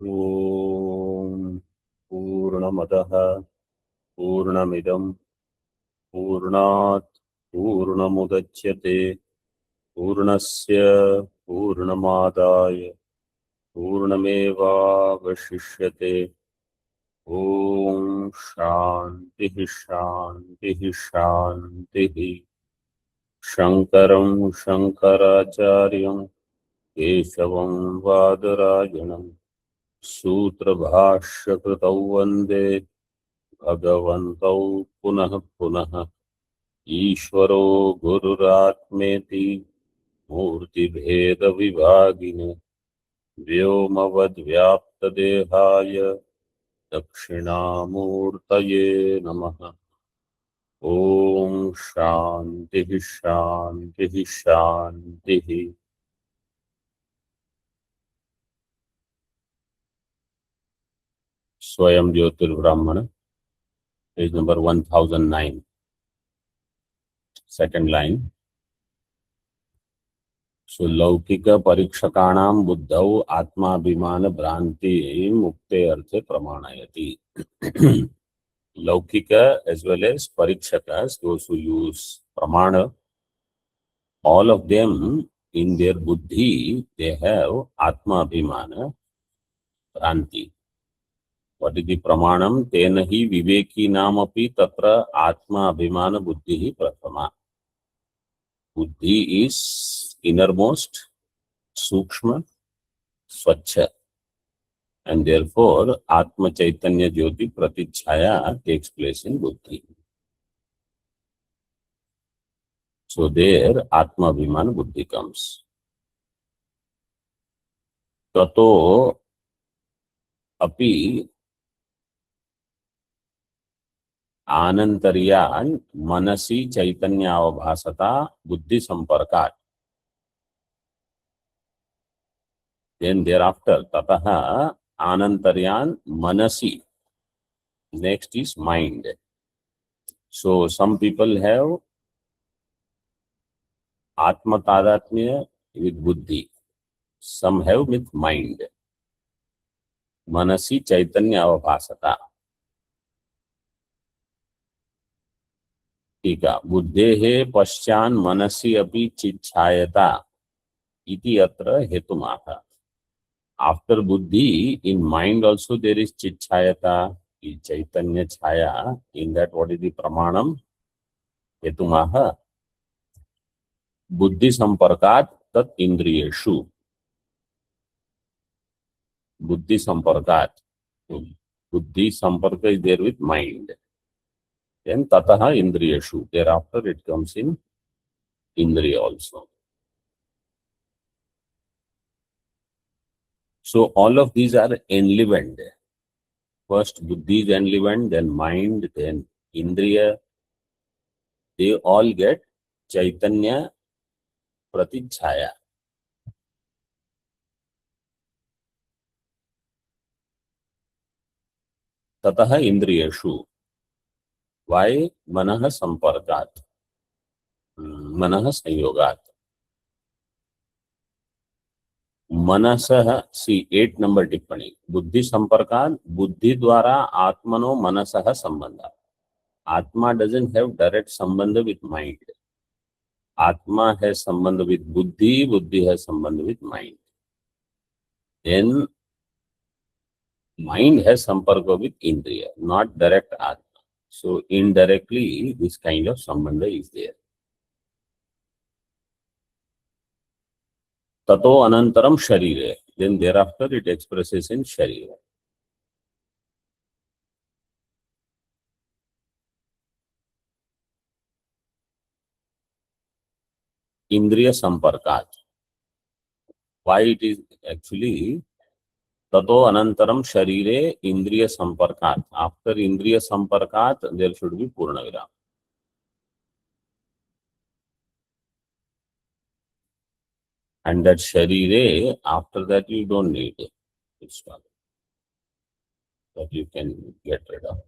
ॐ पूर्णमदः पूर्णमिदं पूर्णात् पूर्णमुदच्यते पूर्णस्य पूर्णमादाय पूर्णमेवावशिष्यते। ॐ शान्तिः शान्तिः शान्तिः। शङ्करं शङ्कराचार्यं केशवं वादरायणं सूत्रभाष्यकृतौ वन्दे भगवन्तौ पुनः पुनः। ईश्वरो गुरुरात्मेति मूर्तिभेदविभागिने व्योमवद्व्याप्तदेहाय दक्षिणामूर्तये नमः। ॐ शान्तिः शान्तिः शान्तिः। स्वयं ज्योतिर्ब्राह्मण, पेज नंबर 1009, सेकंड लाइन। सो लौकिक परीक्षकाणां बुद्धौ आत्माभिमान भ्रांति मुक्ते अर्थे प्रमाणयति। Laukika as well as Parikshakas, those who use Pramana, all of them in their buddhi, they have Atma Abhimana Pranti. What is the Pramanam? Tena hi Viveki Namapi Tatra Atma Abhimana Buddhi Prathama. Buddhi is innermost, Sukshma, Swachha. And therefore, Atma Chaitanya Jyoti Pratichaya takes place in Buddhi. So there, Atma Abhimana Buddhi comes. Tato अपि आनंतर्यान् मनसि चैतन्यावभासता बुद्धि संपर्कात्. Then thereafter, ततः आनंतर्यान् मनसि. Next is mind. So some people have Atma Tadatmya with buddhi. Some have with mind. मनसि चैतन्यावभासता. ठीक है. बुद्धेः पश्चान् मनसि अपि चिच्छायता इति अत्र हेतुमाह. After buddhi, in mind also there is chichayata, chaitanya chaya. In that, what is the pramanam? Hetumaha. Buddhi samparkat tat indriyeshu. Buddhi samparkat. Buddhi samparka is there with mind. Then tataha indriyeshu. Thereafter it comes in indriya also. So all of these are enlivened. First buddhi is enlivened, then mind, then indriya. They all get chaitanya pratichaya. ततः इंद्रियेषु. Why? मनः संपर्कात्, मनः संयोगात्. मनसः, सी 8 number टिप्पणी. बुद्धि संपर्कात्, बुद्धि द्वारा आत्मनो मनसः संबंधात्. Atma doesn't have direct sambandha with mind. Atma has sambandha with buddhi, buddhi has sambandha with mind. Then mind has samparka with indriya, not direct Atma. So indirectly this kind of sambandha is there. Tato anantaram sharire. Then thereafter it expresses in sharira. Indriya samparkat. Why it is actually tato anantaram sharire indriya samparkat. After indriya samparkat there should be purna viram. And that sharire, after that you don't need it. It's not that you can get rid of.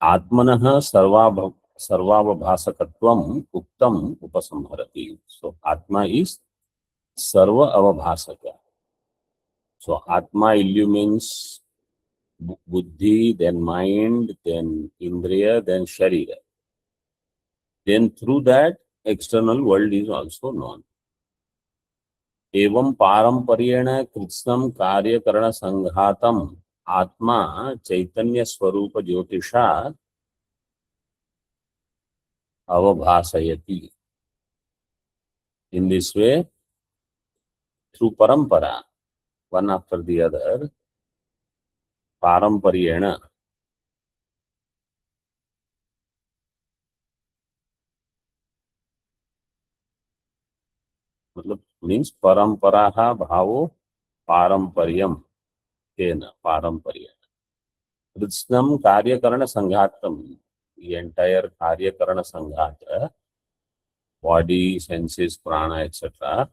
आत्मनः सर्वावभासकत्वम् उक्तम् उपसंहरति. So Atma is Sarva Avabhasaka. So Atma illumines buddhi, then mind, then indriya, then sharira. Then through that, external world is also known. एवं पारंपर्येण कृत्स्नं कार्यकरण संघातम आत्मा चैतन्य स्वरूप ज्योतिषा अवभासयति. In this way, through parampara, one after the other, पारंपर्येण, मतलब means परंपरा भावो पारंपर्यम तेन पारंपर्येण. कृत्स्नं कार्यकरण संघातम, the entire कार्यकरण संघात, body, senses, prana, etc.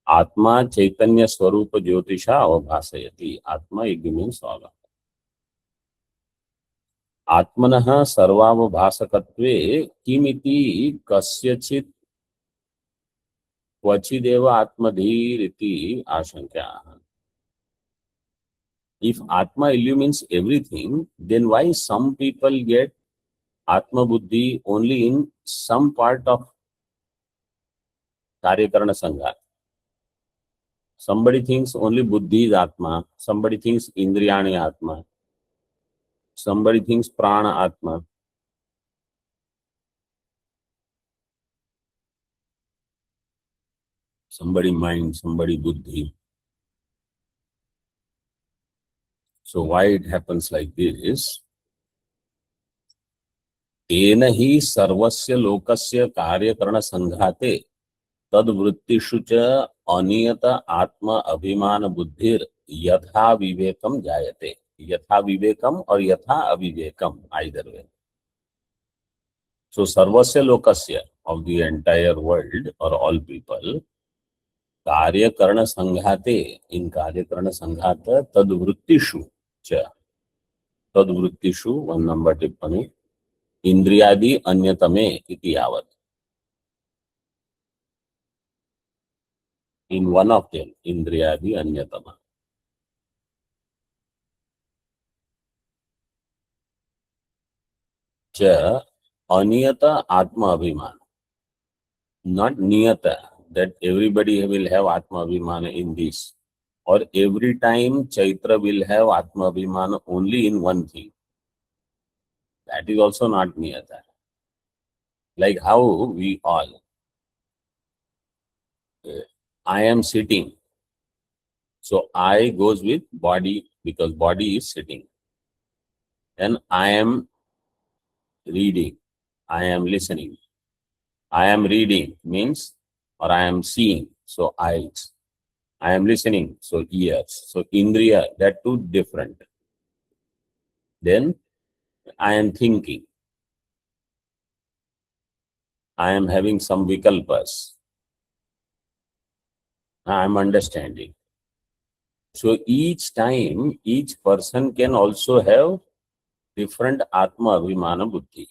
आत्मा चैतन्य स्वरूप ज्योतिषा अवभासयति. आत्मा इग्यूमेन्स ऑल. आत्मनः सर्वावभासकत्वे किमिति कस्यचित् क्वचिदेव आत्मधीरिति आशंका. If Atma illumines everything, then why some people get Atma Buddhi only in some part of Karyakarana Sangha? Somebody thinks only Buddhi is Atma, somebody thinks Indriyani Atma, somebody thinks Prana Atma. Somebody mind, somebody buddhi. So why it happens like this? तेन ही सर्वस्य लोकस्य कार्यकरण संघाते तद्वृत्तिषु च अनियत आत्म अभिमान बुद्धिर यथा विवेकम जायते. यथा विवेकम और यथा अविवेकम, either way. So सर्वस्य लोकस्य, of the entire world or all people, कार्यकरण संघाते, इन कार्यकरण संघात तद्वृत्तिषु च, तद्वृत्तिषु 1 नंबर टिप्पणी, इंद्रियादि अन्यतमे इति यावत्. In one of them, इंद्रियादि अन्यतम. च अनियत आत्मा अभिमान, not niyata, that everybody will have atma abhimana in this, or every time Chaitra will have atma abhimana only in one thing. That is also not niyata. Like how we all, I am sitting, so I goes with body because body is sitting. Then I am reading, I am listening. I am reading means, or I am seeing, so eyes. I am listening, so ears. So indriya, that too different. Then I am thinking. I am having some vikalpas. I am understanding. So each time, each person can also have different Atma Abhimana Buddhi.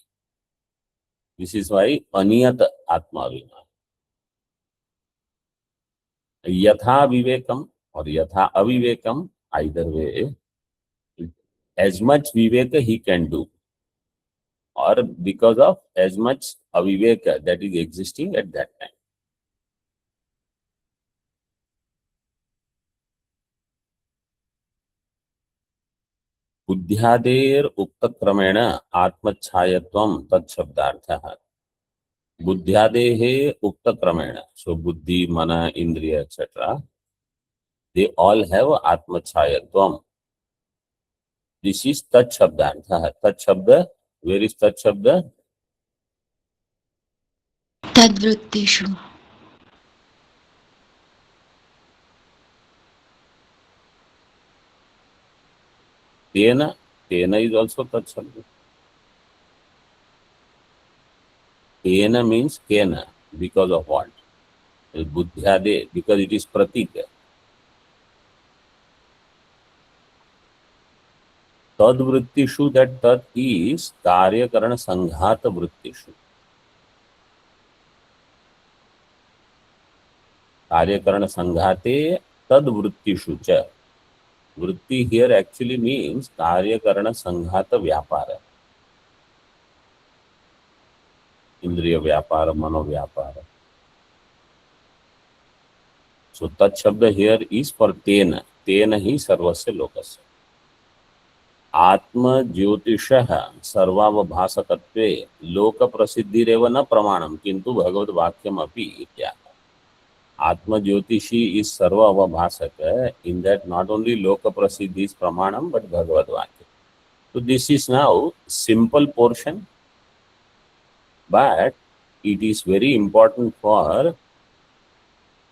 This is why Aniyat Atma Abhimana. Yatha Vivekam or Yatha Avivekam, either way, as much Viveka he can do, or because of as much Aviveka that is existing at that time. बुद्ध्यादेर उक्त क्रमेण आत्मच्छायत्वं तत्शब्दार्थः. बुद्ध्यादेः उक्त क्रमेण, so buddhi, mana, indriya, etc., they all have atmachayatvam. This is tat shabdantha. Tat shabda, where is tat shabda? तद्वृत्तिषु. Tena, tena is also tat shabda. Tena means kena, because of what? Buddhyade, because it is pratika. Tad vrittishu, that tat is karyakarana sanghata vrittishu. Karyakarana sanghate tad vrittishu cha. Vritti here actually means karyakarana sanghata vyapara. Indriya vyapara, mano vyapara. So tat shabda here is for tena. Tena hi sarvasya lokasya. आत्म ज्योतिषः सर्वावभासकत्वे लोक प्रसिद्धिरेव न प्रमाणम किंतु भगवद वाक्यम अपि इत्याह. आत्म ज्योतिषी is serve अवभासक, in that not only loka prasiddhi is pramanam but bhagavad vakya. So this is now simple portion, but it is very important for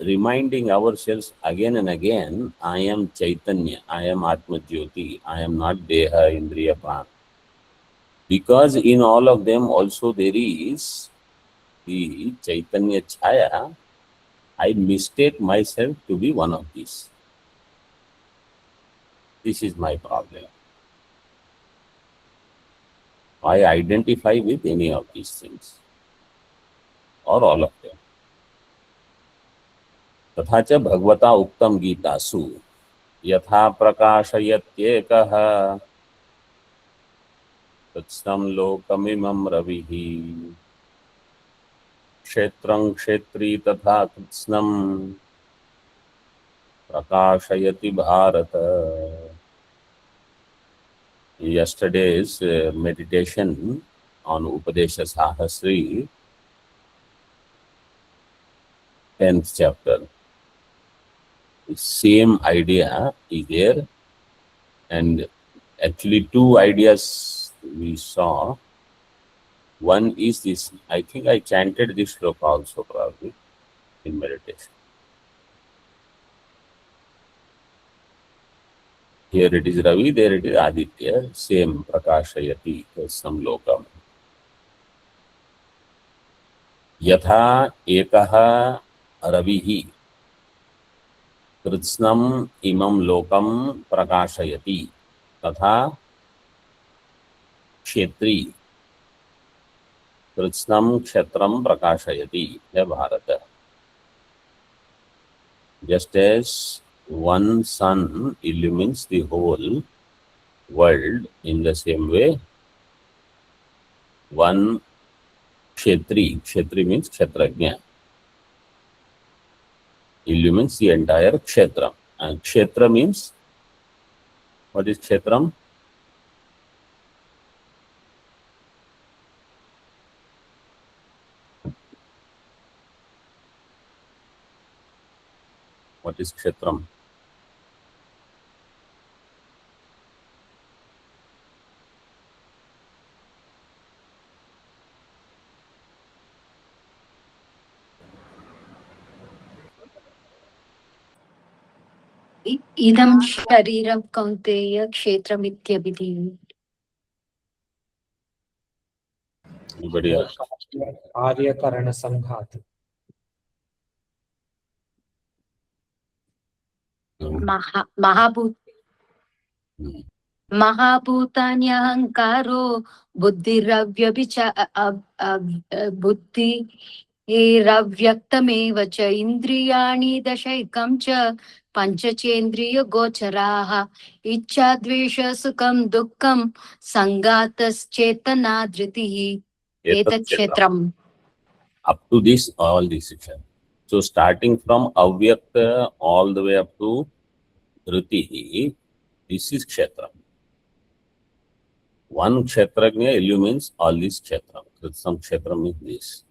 reminding ourselves again and again, I am Chaitanya, I am Atma Jyoti, I am not Deha, Indriya, Prana. Because in all of them also there is the Chaitanya Chaya, I mistake myself to be one of these. This is my problem. I identify with any of these things or all of them. तथा च भगवता उक्तम गीतासु यथा प्रकाशयत्येकः तत्सं लोकमिमं रविः क्षेत्रं क्षेत्री तथा कृत्स्नं प्रकाशयति Bharat. Yesterday's meditation on Upadesha Sahasri, 10th chapter. Same idea is there, and actually two ideas we saw. One is this, I think I chanted this sloka also probably in meditation. Here it is Ravi, there it is Aditya, same Prakashayati, some lokam. Yatha ekaha ravihi कृत्स्नम इमं लोकम प्रकाशयति तथा क्षेत्री कृत्स्नम क्षेत्रम प्रकाशयति है Bharat. Just as one sun illumines the whole world, in the same way one kshetri means kshetrajna, illumines the entire kshetra. And kshetra means, what is kshetram? What is kshetram? इदं शरीरं कौन्तेय क्षेत्रमित्यभिधीयते. Anybody else? कार्यकरण संघात. महाभूत महाभूतान्यहङ्कारो बुद्धिरव्यक्तमेव च इन्द्रियाणि दशैकं च पञ्चचेन्द्रियगोचराः इच्छाद्वेष सुखं दुःखं सङ्गातश्चेतना धृतिः एतत् क्षेत्रम्. Up to this, all this is. So starting from avyakta all the way up to dhriti, this is kshetra. One kshetrajna illumines all these kshetra. Some kshetra means this.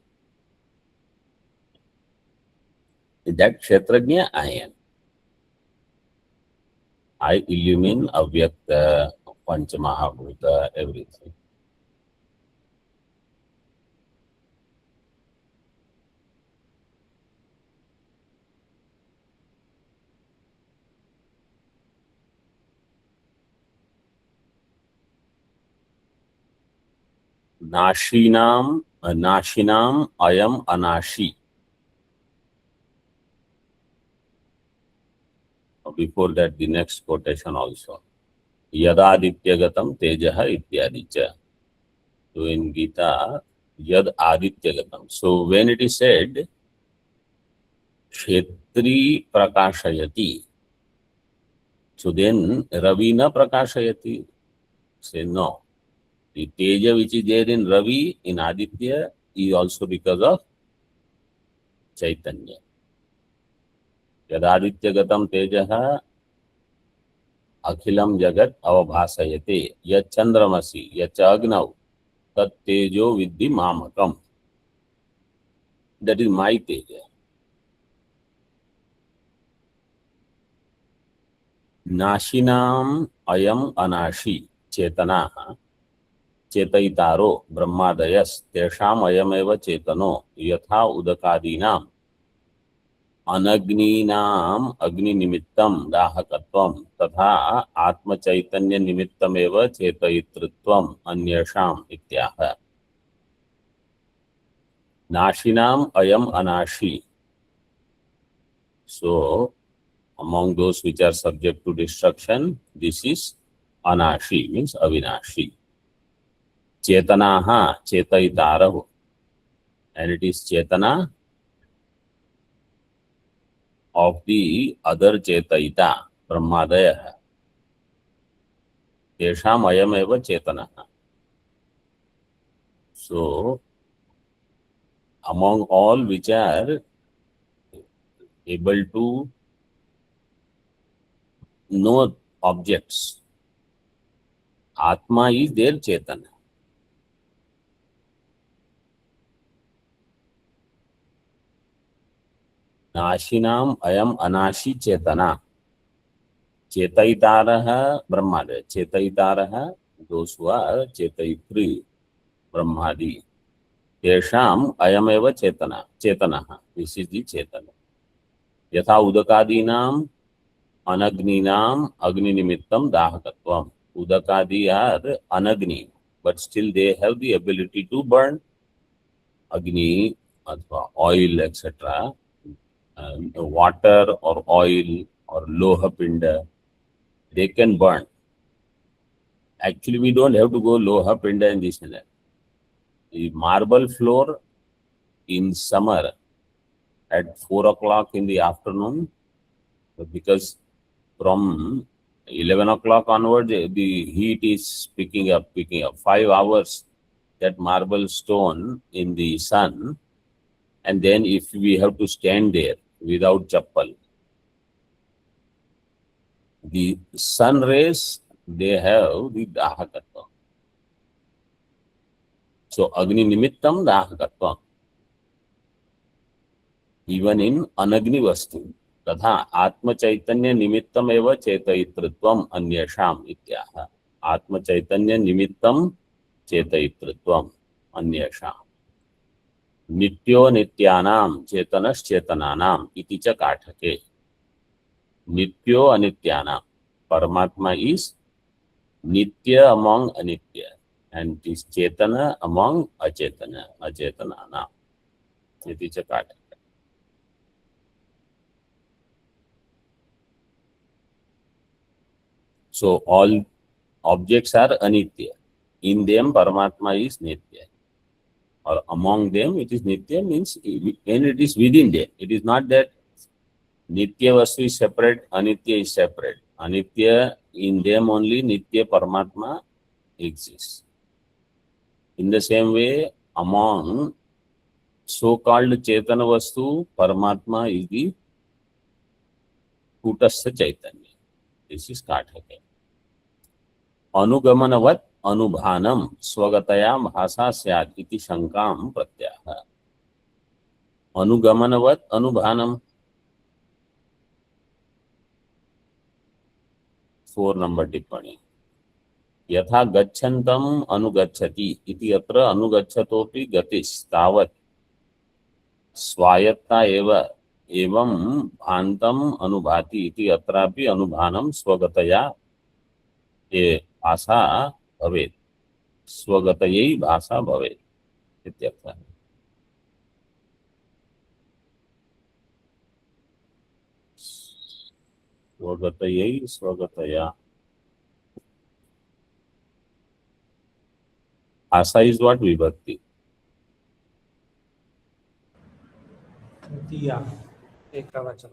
That kshetrajna I am. I illumine avyakta, panchamahabhuta, everything. Nashinam ayam anashi. Before that, the next quotation also. यदादित्यगतम तेजः इत्यादि च. So in Gita, yad adityagatam. So when it is said, Kshetri prakashayati, so then Ravi na prakashayati. Say no. The Teja which is there in Ravi, in Aditya, is also because of Chaitanya. Yad adityagatam tejaha akhilam jagat avabhasayate yat chandramasi yat agnav tat tejo vidhi mamakam. That is my Teja. नाशिनाम अयम अनाशी चेतना चेतयितारो ब्रह्मादयस तेषाम अयमेव चेतनो यथा उदकादीनाम अनग्नीनाम अग्निनिमित्तम दाहकत्वम तथा आत्मचैतन्य निमित्तमेव चेतयितृत्वम अन्येषाम इत्याह. नाशिनाम अयम अनाशी. So among those which are subject to destruction, this is Anashi, means Avinashi. Chetanaha, Chetayitarahu. And it is Chetana of the other Chetayita, Brahmadaya. Tesham ayameva Chetanaha. So, among all which are able to know objects, Atma is their Chetana. नाशिनाम अयम अनाशी चेतना चेतयितारः ब्रह्मादय चेतयितारः those who are चेतयित्री ब्रह्मादि तेषाम अयमेव चेतना चेतनः. This is the चेतन. यथा उदकादीनाम अनग्नीनाम अग्नि निमित्तम दाहकत्वम. Udakadi are anagni, but still they have the ability to burn. Agni, oil, etc. Water or oil or loha pinda, they can burn. Actually, we don't have to go loha pinda in this manner. The marble floor in summer at 4 o'clock in the afternoon, because from 11 o'clock onward, the heat is picking up. 5 hours, that marble stone in the sun, and then if we have to stand there without chappal, the sun rays, they have the dahakatva. So agni nimittam dahakatva. Even in anagni vastu, तथा आत्म चैतन्य निमित्तम एव चेतयितृत्वम अन्येषाम इत्याह. आत्म चैतन्य निमित्तम चेतयितृत्वम अन्येषाम. नित्यो नित्यानाम चेतनश्चेतनानाम इति च काठके. नित्यो अनित्यानाम. परमात्मा is nitya among anitya and is chetana among acetananam इति च काठके. So all objects are anitya. In them Paramatma is nitya. Or among them it is nitya, means when it is within them. It is not that nitya vastu is separate, anitya is separate. Anitya, in them only nitya Paramatma exists. In the same way, among so-called Chetana vastu, Paramatma is the Kutastha Chaitanya. This is Kathake. अनुगमनवत अनुभानम स्वगतया भाषा स्यात् इति शंकाम प्रत्याह. अनुगमनवत अनुभानम. 4 number टिप्पणी. यथा गच्छन्तम अनुगच्छति इति अत्र अनुगच्छतोपि गतिस्तावत् स्वायत्ता एवं भान्तम अनुभाति इति अत्रापि अनुभानम स्वगतया ये भाषा भवेत्. स्वगतयै भाषा भवेत् इत्यर्थः. स्वगतयै स्वगतया. भाषा is what? Vibhakti. तृतीया एकवचन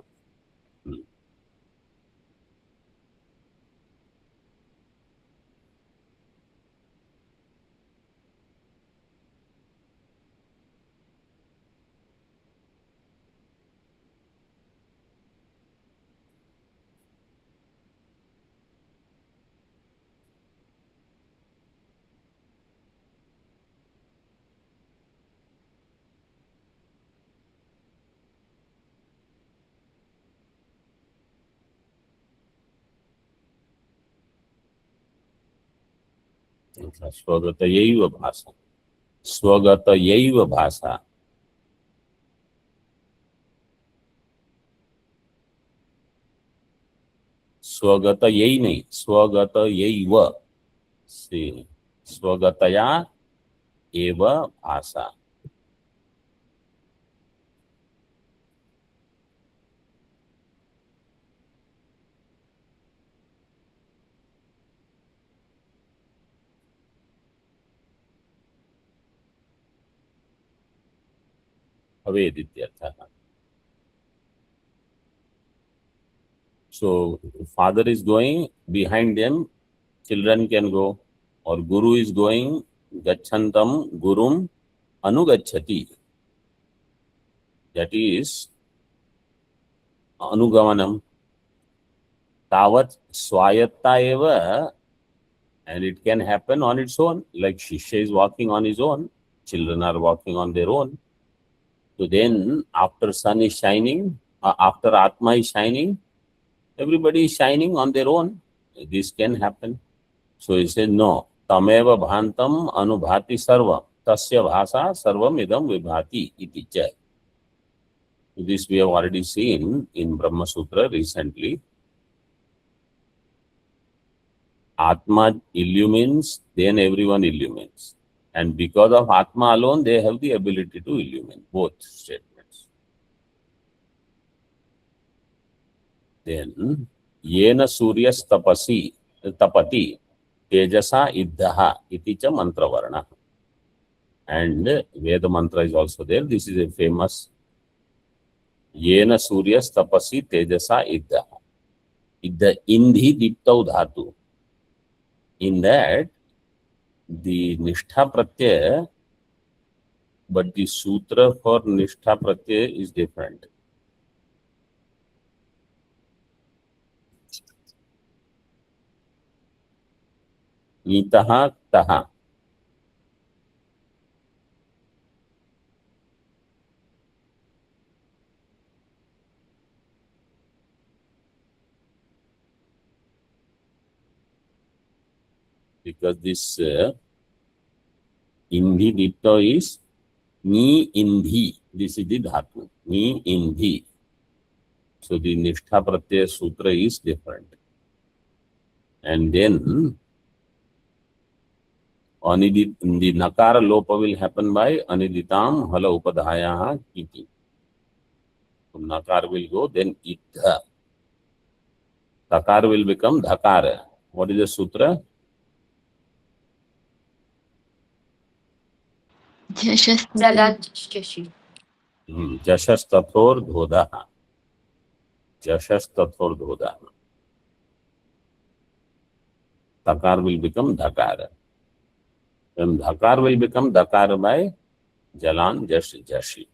स्वगतयैव भाषा. स्वगतयैव भाषा. स्वगतयै नहीं, स्वगतयैव. See, स्वगतया एव भाषा. भवेद् इत्यर्थः. So father is going, behind them children can go, or guru is going, gachantam gurum anugacchati. That is anugamanam. Tavat swayatta eva, and it can happen on its own. Like Shishya is walking on his own, children are walking on their own. So then after sun is shining, after Atma is shining, everybody is shining on their own. This can happen. So he said, no. Tameva bhantam anubhati sarva. Tasya bhasa sarvam idam vibhati iti cha. This we have already seen in Brahma Sutra recently. Atma illumines, then everyone illumines. And because of Atma alone, they have the ability to illumine. Both statements. Then, yena suryas tapati tejasa iddha iti cha mantra varna. And Veda mantra is also there. This is a famous yena suryas tapasi tejasa iddha. Iddha indhi diptau dhatu. In that, the nishtha pratyaya, but the sutra for nishtha pratyaya is different. Nitaha taha. Because this indhi dipta is ni indhi. This is the dhatu. Ni indhi. So the nishtha pratyaya sutra is different. And then the nakara lopa will happen by aniditam hala upadhayaha iti. So nakar will go, then iddha. Takar will become dhakara. What is the sutra? Jalajashi. Jashas tathor dhodaha. Jashas tathor dhodaha. Takar will become dhakara. Then dhakar will become dhakara by jalan jashi.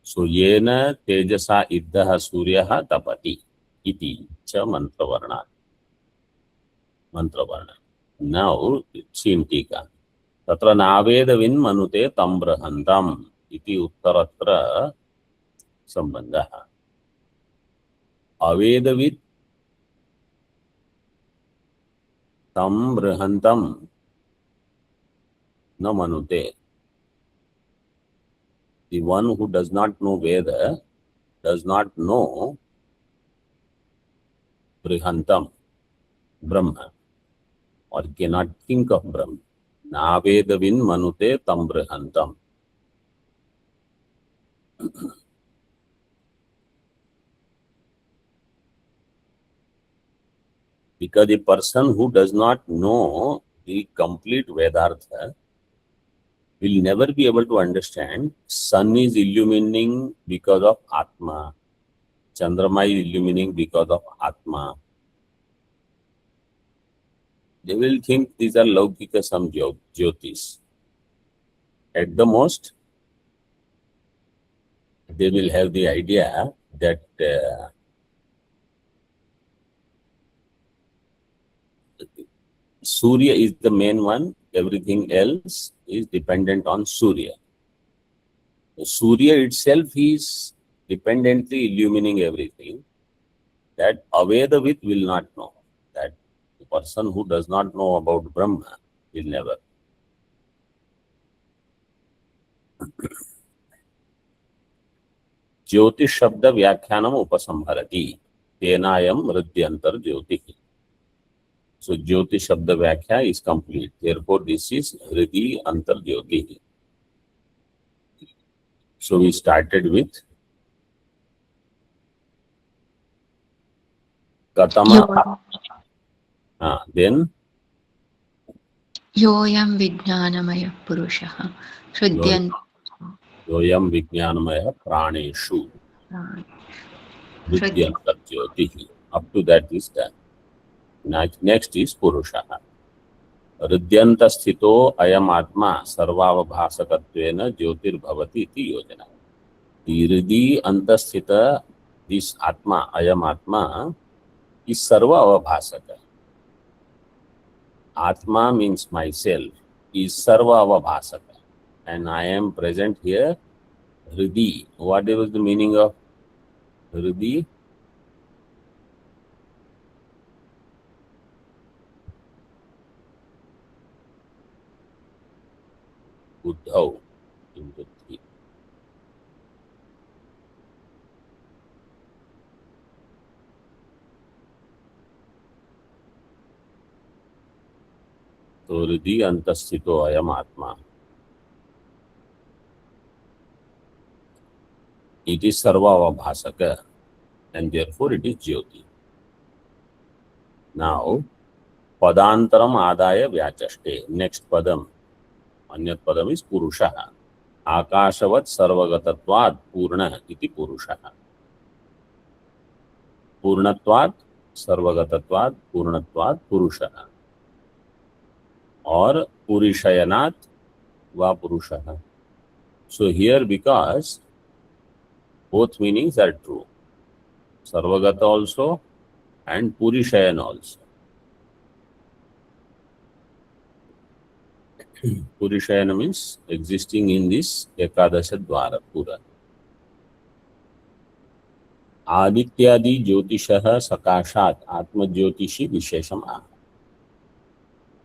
So yena tejasa iddha suryaha tapati iti cha mantra varna. Now see in tika. Tatra navedavin manute tambrahantam iti uttaratra sambandhaha. Avedavit tambrahantam na manute. The one who does not know Veda does not know Brihantam, Brahma, or cannot think of Brahma. Navedavin manute tam Brihantam. Because the person who does not know the complete Vedartha will never be able to understand sun is illumining because of Atma, Chandrama is illumining because of Atma. They will think these are Laukika some Jyotis. At the most, they will have the idea that Surya is the main one, everything else is dependent on Surya. Surya itself is dependently illumining everything. That Avedavit will not know. That the person who does not know about Brahma will never. ज्योतिष शब्द व्याख्यानम उपसंहरति तेनायम हृदयंतर ज्योति. So ज्योतिष शब्द व्याख्या is complete. Therefore this is हृदय अंतर ज्योति. So we started with Katama. Then योऽयं विज्ञानमयः पुरुषः हृद्यन् योयम विज्ञानमय प्राणेषु हृदयंतर ज्योति. Up to that is done. Next is Purusha. हृद्यंत स्थितो अयम आत्मा सर्वावभासकत्वेन ज्योतिर्भवति इति योजना. The हृदय अंतस्थित this atma, ayam atma, is sarva avabhasaka. Atma means myself, is sarva avabhasaka. And I am present here, hridhi. What is the meaning of hridhi? Uddhav into 3. तो हृदय अंतस्थितो अयम आत्मा. It is sarva avabhasaka and therefore it is jyoti. Now, padantaram adaya vyachaste. Next padam. Anyat padam is purusha. Akashavat sarvagatatvad purna iti purusha. Purnatvad sarvagatatvad purnatvad purusha. Or purishayanat va purusha. So here, because both meanings are true, sarvagata also and purishayan also. Purishayana means existing in this Ekadasha Dwara Pura. Adityadi Jyotishaha Sakashat Atma Jyotishi Vishesham.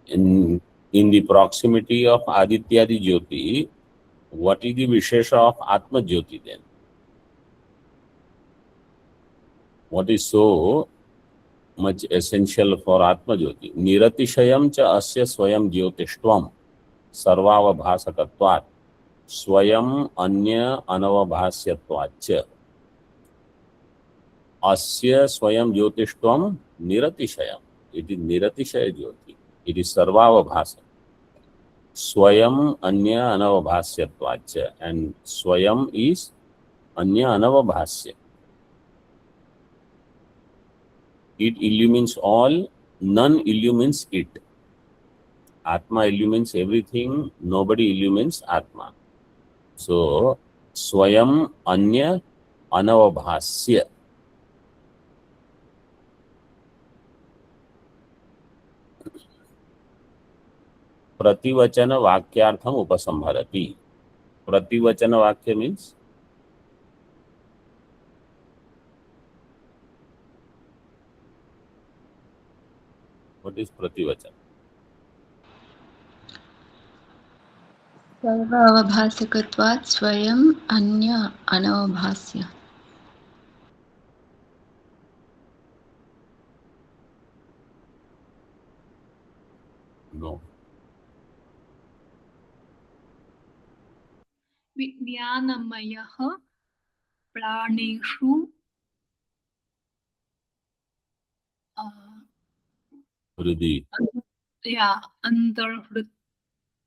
In the proximity of Adityadi Jyoti, what is the Vishesha of Atma Jyoti then? What is so much essential for Atma Jyoti? Niratishayam cha asya swayam jyotishvam sarvavabhasakatvat swayam anya anavabhasyatvat cha. Asya swayam jyotishvam niratishayam. It is niratishaya jyoti. It is sarvavabhasa. Swayam anya anavabhasyatvat cha. And swayam is anya anavabhasya. It illumines all, none illumines it. Atma illumines everything, nobody illumines Atma. So, Swayam Anya Anavabhasya. Prativachana Vakyartham Upasamharati. Prativachana Vakya means what is Prativachana? सर्वावभासकत्वात् स्वयं अन्य अनवभास्य. No. विज्ञानमयः प्राणेषु Hridi. yeah,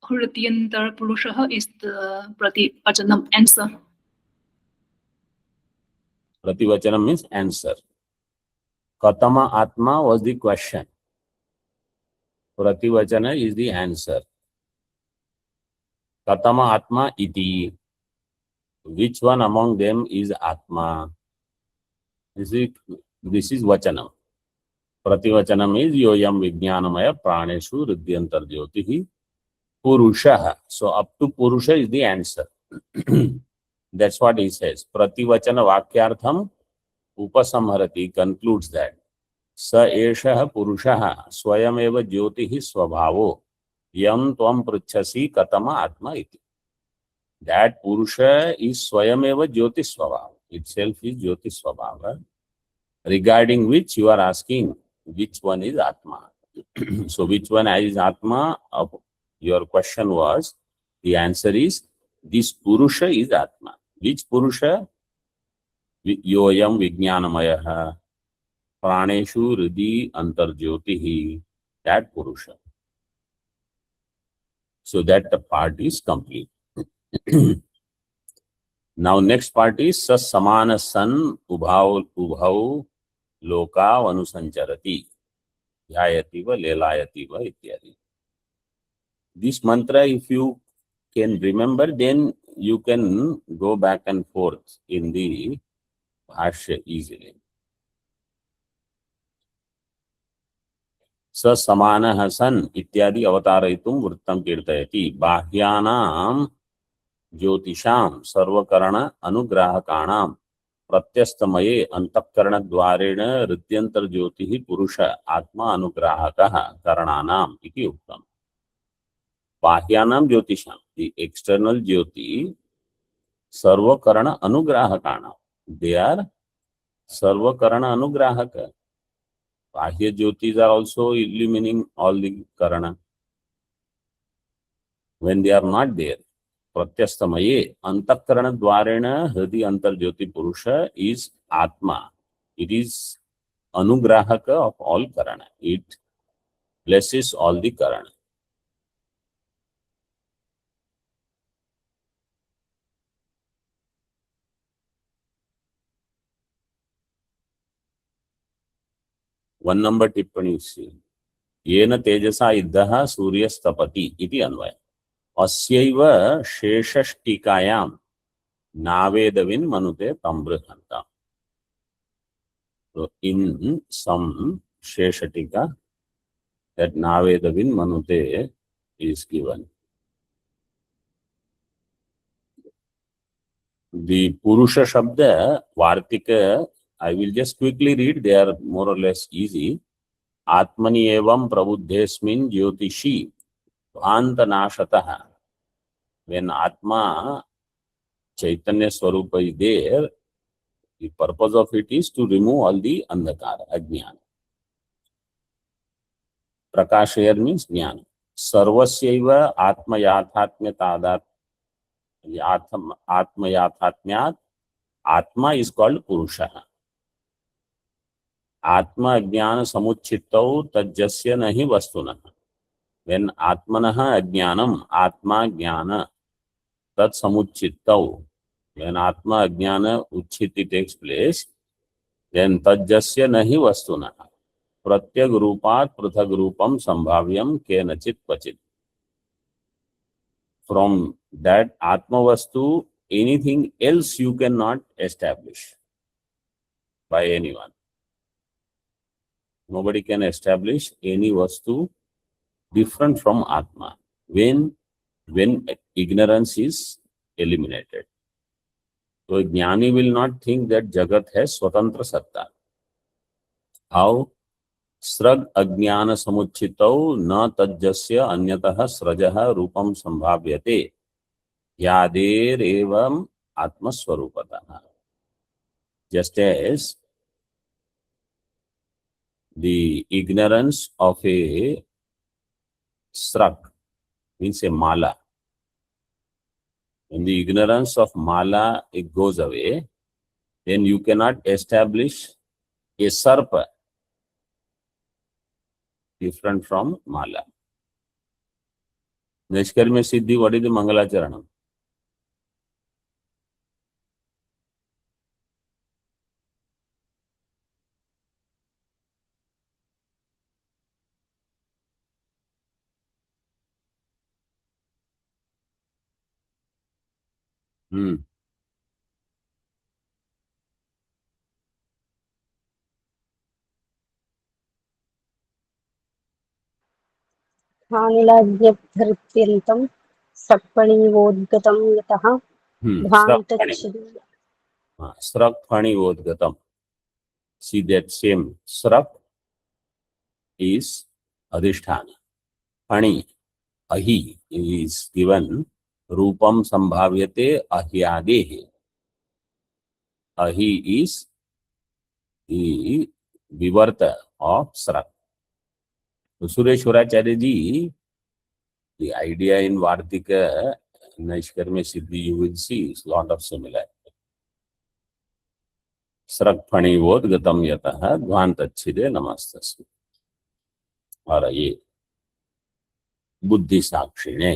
Hrityantar Purusha is the Prativachanam answer. Prativachanam means answer. Katama Atma was the question. Prativachana is the answer. Katama Atma iti. Which one among them is Atma? This is Vachanam. Prativachanam is Yoyam Vijnanamaya Praneshu Ridyantar Jyotihi Purusha. So up to Purusha is the answer. That's what he says. Prativachana Vakyartham Upasamharati concludes that Sa Esha Purusha Swayameva Jyotihi Swabhavo Yam Tvam Pruchasi Katama Atma iti. That Purusha is Swayameva Jyoti Swabhava. Itself is Jyoti Swabhava, regarding which you are asking which one is Atma. So which one is Atma? Your question was, the answer is, this Purusha is Atma. Which Purusha? Yoyam Vijnanamaya Praneshu Hridi Antarjyotihi. That Purusha. So that the part is complete. Now next part is Samana San Ubhau Loka Anusancharati Yayativa Lelayativa Ityadi. This mantra, if you can remember, then you can go back and forth in the Bhashya easily. Sa Samana San Ityadi Avatarayitum Vrittam Kirtayati Bahyanam Jyotisham Sarvakarana Anugrahakanam Pratyastamaye Antakarana Dvarena Ridyantar Jyotihi Purusha Atma Anugrahakaha Karananam Iti Uktam. Bahyanam Jyotisham, the external Jyoti, Sarvakarana Anugrahakana. They are Sarvakarana Anugrahaka. Bahya Jyotis are also illumining all the Karana. When they are not there, Pratyastamaye Antakarana Dvarena Hridi Antar Jyoti Purusha is Atma. It is Anugrahaka of all Karana. It blesses all the Karana. One number tippani see. Yena tejasa iddaha suryastapati iti anvaya. Asyaiva sheshashtikayam navedavin manute tambrihanta. So in some sheshatika, that navedavin manute is given. The Purusha Shabda, Vartika, I will just quickly read, they are more or less easy. Atmani evam prabuddhesmin jyotishi bhantanashataha. When Atma, Chaitanya Swarupa is there, the purpose of it is to remove all the andhakara, ajnana. Prakash here means jnana. Sarvasyaiva atma yathatmya yathatmyat. Atma is called Purusha. Atma ajnana samuchittau tajjasya nahi vastuna. When atmanaha ajnanam, atma jnana, tat samuchittau. When atma ajnana uchiti takes place, then tajjasya nahi vastuna. Pratyag rupat prithag rupam sambhavyam kenachit kvachit. From that atma vastu, anything else you cannot establish by anyone. Nobody can establish any vastu different from Atma when ignorance is eliminated. So Jnani will not think that Jagat has Swatantra Satta. How? Srag Ajnana Samuchitau na tajjasya anyataha srajaha rupam sambhavyate yader evam atmaswarupataha. Just as the ignorance of a srag means a mala. When the ignorance of mala it goes away, then you cannot establish a sarpa different from mala. Nishkarmya Siddhi, what is the Mangalacharanam? हानिलाभ्यर्थ्यन्तं सप्पणीवोद्गतं यतः ध्वान्तच्छिदि Srak Phani Vodgatam. See that same Srak is Adhisthana. Phani, Ahi is given Rupam Sambhavyate Ahyadehe. Ahi is the Vivarta of Srak. So Sureshwaracharya ji, the idea in Vartika, Naishkarmya Siddhi, you will see is lot of similarity. Srak Phani Vodgatam Yataha Dhvantachide Namastasya. और ये बुद्धि साक्षिणे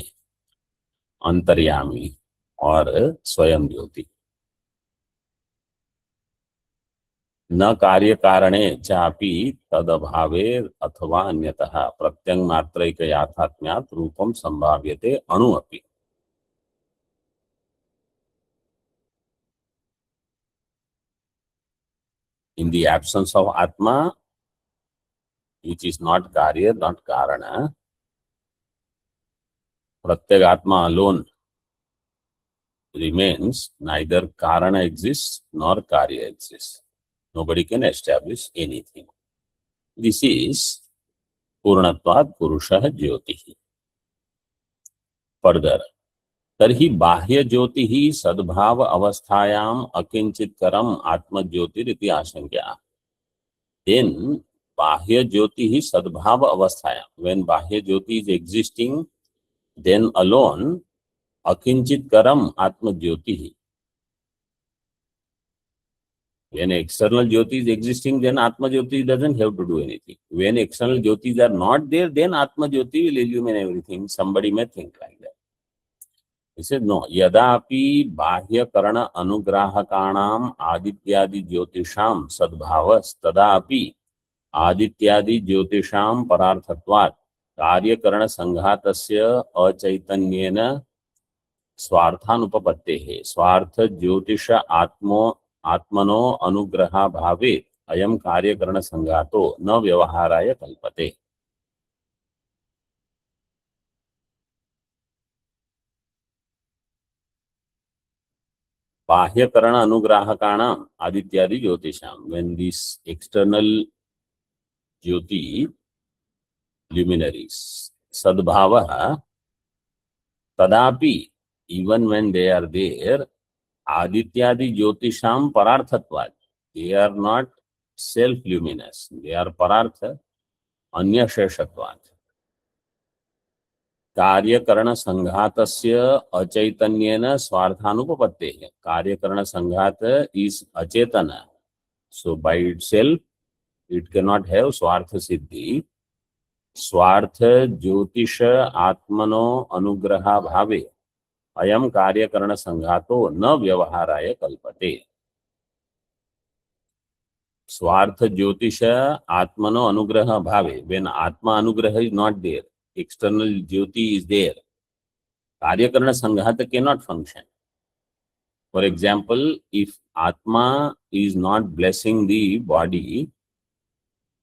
अंतर्यामी और स्वयं ज्योति न कार्य कारणे चापि तदभावे अथवा अन्यतः प्रत्यंग मात्रैक याथात्म्यात् रूपम संभाव्यते अणु अपि. In the absence of Atma, which is not Karya, not Karana, Pratyek Atma alone remains, neither Karana exists nor Karya exists. Nobody can establish anything. This is Purnatvat Purushah Jyotihi. Further, तर्हि बाह्य ज्योति ही सद्भाव अवस्थायाम अकिंचित करम आत्म ज्योतिरिति आशंका. Then बाह्य ज्योति ही सद्भाव अवस्थायाम, when बाह्य ज्योति is existing, then alone अकिंचित करम आत्म ज्योति ही. When external jyoti is existing, then Atma Jyoti doesn't have to do anything. When external jyotis are not there, then Atma Jyoti will illumine everything. Somebody may think like that. He said, no. Yadapi bahya karana anugrahakanam adityadi jyotisham sadbhavas tadapi adityadi jyotisham pararthatvat karya karana sanghatasya achaitanyena स्वार्थानुपपत्तेः स्वार्थ ज्योतिष आत्मनो अनुग्रहा भावे अयम कार्यकरण संघातो न व्यवहाराय कल्पते. बाह्यकरण अनुग्राहकाणाम आदित्यादि ज्योतिषाम, when this external Jyoti luminaries sadbhavah tadapi, even when they are there, Adityadi Jyotisham Pararthatvad, they are not self-luminous, they are Parartha Anyasheshatvad. Karyakarana Sanghatasya Achaitanyena Swarthanupapattehe. Karyakarana Sanghata is Achetana, so by itself it cannot have Swartha Siddhi. Swartha Jyotisha Atmano Anugraha Bhave अयम कार्यकरण संघातो न व्यवहाराय कल्पते. स्वार्थ ज्योतिष आत्मनो अनुग्रह भावे, when आत्मा अनुग्रह is not there, external jyoti is there, कार्यकरण संघात cannot function. For example, if Atma is not blessing the body,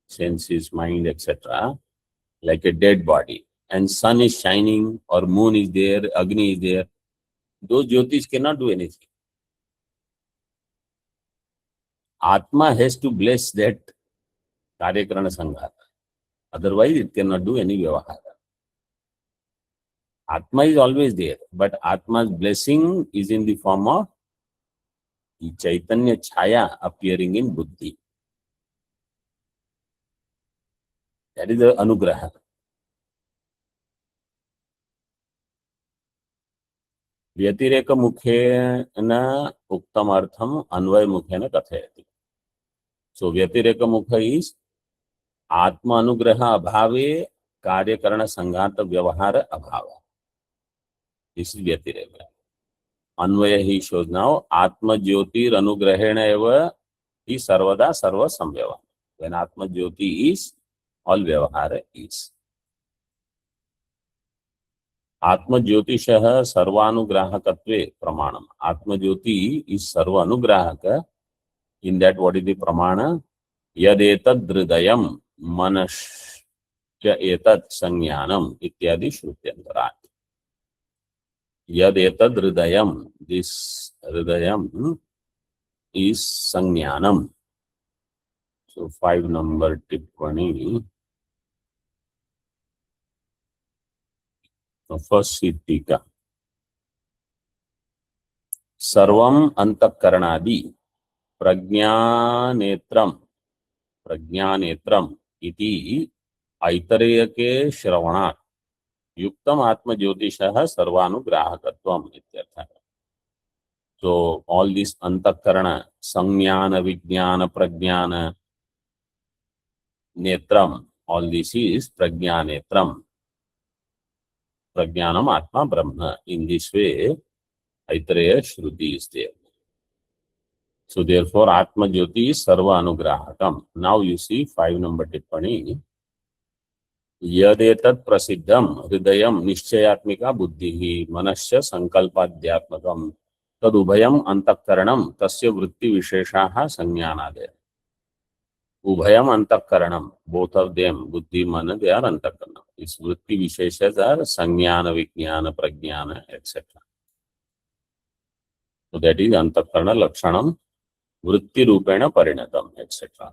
senses, mind, etc., like a dead body, and sun is shining or moon is there, Agni is there, those jyotis cannot do anything. Atma has to bless that Karyakarana Sanghata. Otherwise, it cannot do any Vyavahara. Atma is always there, but Atma's blessing is in the form of the Chaitanya Chaya appearing in Buddhi. That is the Anugraha. व्यतिरेक मुखेन उक्तम अर्थम अन्वय मुखेन कथयति. सो व्यतिरेक मुख is आत्म अनुग्रह अभावे कार्यकरण संघात व्यवहार अभाव. दिस इज व्यतिरेक. अन्वय ही shows now आत्म ज्योतिर अनुग्रहेण एव ही सर्वदा सर्व संव्यवहार. When आत्म ज्योति is, all व्यवहार is. आत्म ज्योतिषः सर्वानुग्राहकत्वे प्रमाणम. आत्म ज्योति is serve अनुग्राहक. In that what is the pramana? यदेतद् हृदयं मनश्च एतत् संज्ञानम इत्यादि श्रुत्यंतरात्. यदेतद् हृदयं, this हृदयं is संज्ञानम. So 5 number टिप्पणी. फर्स्ट टीका. सर्वं अंतःकरणादि प्रज्ञानेत्रम इति ऐतरेयके श्रवणात् युक्तम आत्मज्योतिषः सर्वानुग्राहकत्वम् इत्यर्थः. So all this अंतःकरण, संज्ञान, विज्ञान, प्रज्ञान, नेत्रम, all this is प्रज्ञानेत्रम. Prajnanam Atma Brahma. In this way, Aitareya Shruti is there. So therefore, Atma Jyoti is Sarva Anugrahakam. Now you see 5 number tippani. Yadetat prasiddham hridayam nishchayatmika buddhihi manasya sankalpadhyatmakam tadubhayam antakaranam tasya vritti visheshaha sanjnanade. Ubhayam antakaranam, both of them, buddhi, mana, they are antakaranam. Its vritti visheshas are sanjnana, vijnana, prajnana, etc. So that is antakarana lakshanam, vritti rupena parinatam, etc.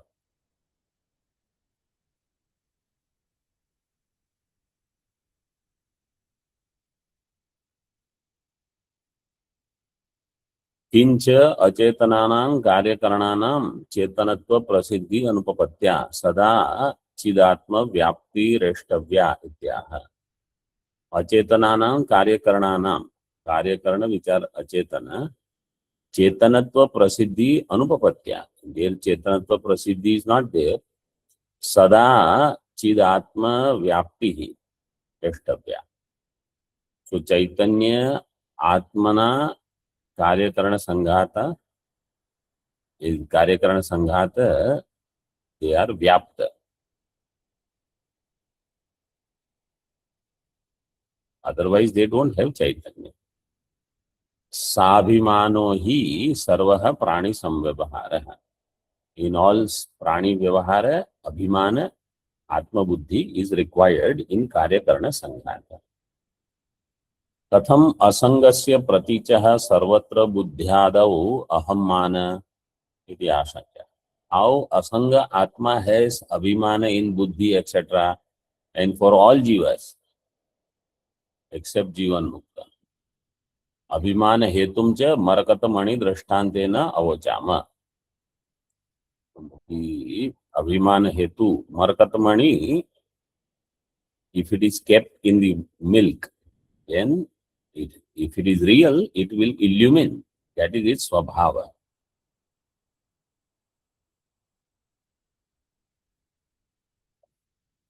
किंच अचेतनानां कार्यकरणानां चेतनत्व प्रसिद्धि अनुपपत्या सदा चिदात्म व्याप्ति रेष्टव्या इत्याह. अचेतनानां कार्यकरणानां, कार्यकरण विचार अचेतन, चेतनत्व प्रसिद्धि अनुपपत्या, there चेतनत्व प्रसिद्धि is not there. सदा चिदात्म व्याप्ति ही रेष्टव्या. सो चैतन्य आत्मना कार्यकरण संघात, कार्यकरण संघात they are व्याप्त. Otherwise they don't have chaitanya. साभिमानो ही सर्वः प्राणी संव्यवहारः. In all प्राणी व्यवहार अभिमान आत्मबुद्धि is required in कार्यकरण संघात. कथम असंगस्य प्रतीचः सर्वत्र बुद्ध्यादौ अहम मान इति आशंका. How asanga atma has abhimana in buddhi etc. and for all jivas except jivan mukta. Abhimana hetum cha marakatamani drashtantena avachama. The abhimana hetu marakatamani, if it is kept in the milk, then if it is real, it will illumine. That is its swabhava.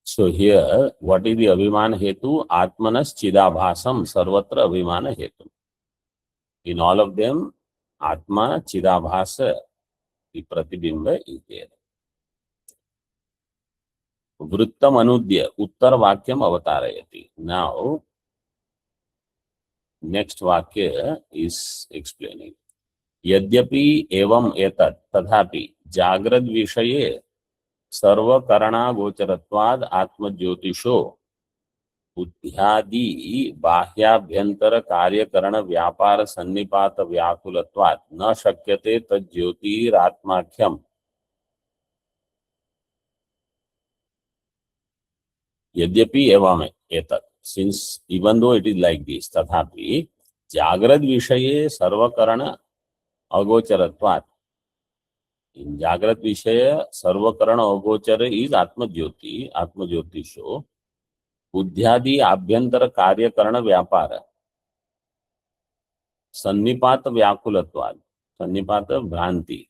So here, what is the abhimana hetu? Atmanas chidabhasam sarvatra abhimana hetu. In all of them, Atma chidabhasa, the pratibimba is there. Vrittam anudya, uttar vakyam avatarayati. Now, next vakya is explaining. Yadyapi evam etat tadhapi jagrad vishaye सर्व करणा गोचरत्वाद आत्म ज्योतिषो बुद्ध्यादि बाह्याभ्यंतर कार्यकरण व्यापार सन्निपात व्याकुलत्वाद न शक्यते तज्ज्योतिरात्माख्यम. यद्यपि एवं एतत्, since even though it is like this, तथापि जागृत विषये सर्वकरण अगोचरत्वात्. In Jagrat Vishaya, Sarvakarana Agochara is Atma Jyoti, Atma Jyotisho, Buddhyadi Abhyantara Karya Karana Vyapara. सन्निपात व्याकुलत्वाद, सन्निपात भ्रांति,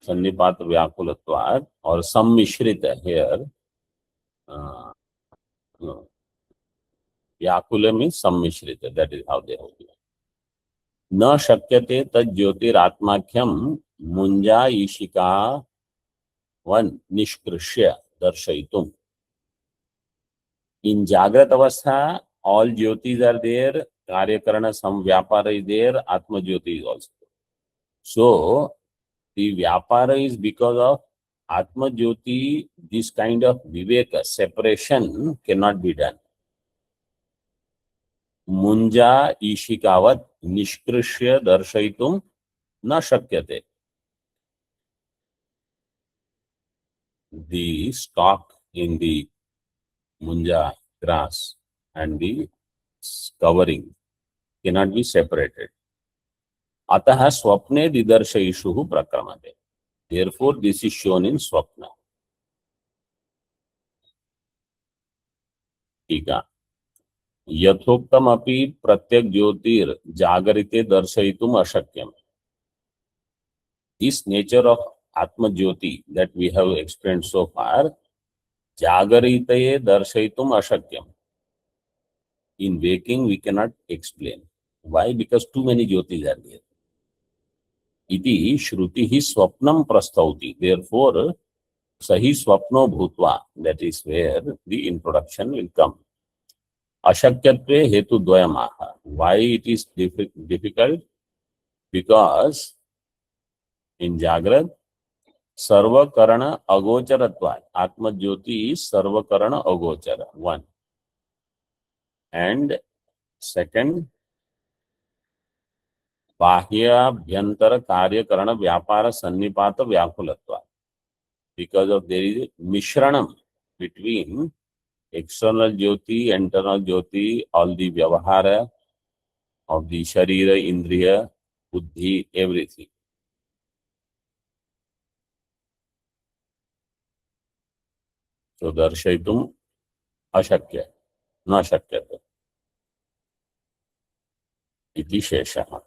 सन्निपात व्याकुलत्वाद, और सम्मिश्रित हेयर, व्याकुल मीन्स सम्मिश्रित, that is how they hold. न शक्यते तज्ज्योतिरात्माख्यम मुंजा ईशिका वन निष्कृष्य दर्शयितुम। In Jagrat Avastha, all jyotis are there, Karyakarana, some Vyapara is there, Atma Jyoti is also there. So, the Vyapara is because of Atma Jyoti, this kind of Viveka, separation cannot be done. Munja Ishikavat Nishkrishya Darshaitum Na Shakyate. The stalk in the munja grass and the covering cannot be separated. Ataha swapne didarshayishuhu prakramate. Therefore, this is shown in swapna. Tika. Yathoktam api pratyak jyotir jagarite darshayitum ashakyam. This nature of Atma Jyoti that we have explained so far, Jagaritaye darshayitum ashakyam. In waking, we cannot explain. Why? Because too many jyotis are there. Iti shruti hi swapnam prastauti. Therefore, sahi swapno bhutva. That is where the introduction will come. Ashakyatve hetu dvayamaha. Why it is difficult? Because in Jagrat, Sarva Karana Agocharatva. Atma Jyoti is Sarva Karana Agochara. One. And second, Bahya Bhyantara Karya Karana Vyapara Sannipata Vyakulatva. Because of there is a Mishranam between external Jyoti, internal Jyoti, all the Vyavahara of the Sharira, Indriya, Buddhi, everything. So darshaitum ashakya, na shakyata. Iti sheshaha.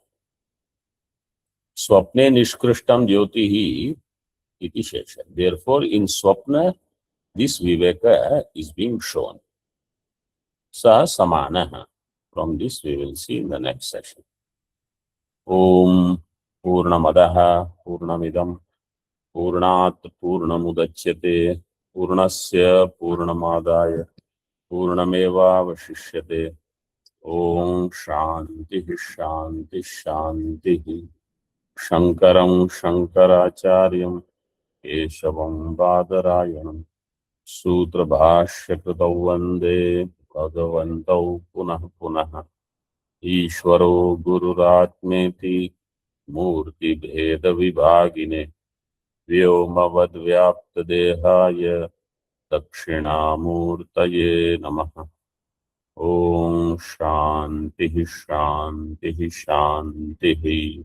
Swapne nishkrishtam jyotihi iti shesha. Therefore, in swapna, this viveka is being shown. Sa samanaha. From this we will see in the next session. Om Purnamadaha Purnamidam Purnat Purnamudachyate Purnasya Purnamadaya Purnameva Vashishyate. Om Shanti Shanti Shanti. Shankaram Shankaracharyam Keshavam Badarayanam Sutra Bhashya Kritau Vande Bhagavantau Punah Punah. Ishvaro Gururatmeti Murti Bheda Vibhagine Vyomavad Vyapta Dehaya Dakshinamurtaye Namaha. Om Shanti Shanti Shanti.